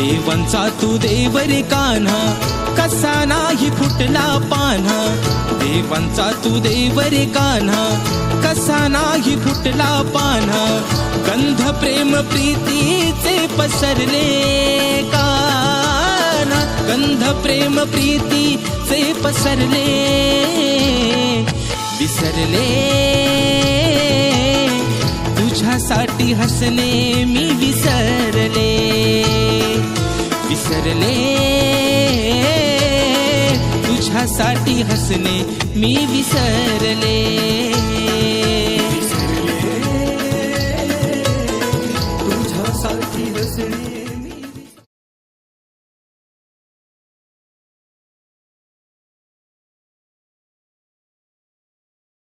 देवांचा तू देव रे कान्हा, कसा नाही फुटला पान्हा. देवांचा तू देव रे कान्हा, कसा नाही फुटला पान्हा. गंध प्रेम प्रीतीचे पसरले कान्हा, गंध प्रेम प्रीतीचे पसरले. विसरले तुझ्यासाठी हसणे मी विसरले. विसरले तुझ्यासाठी हसणे मी विसरले.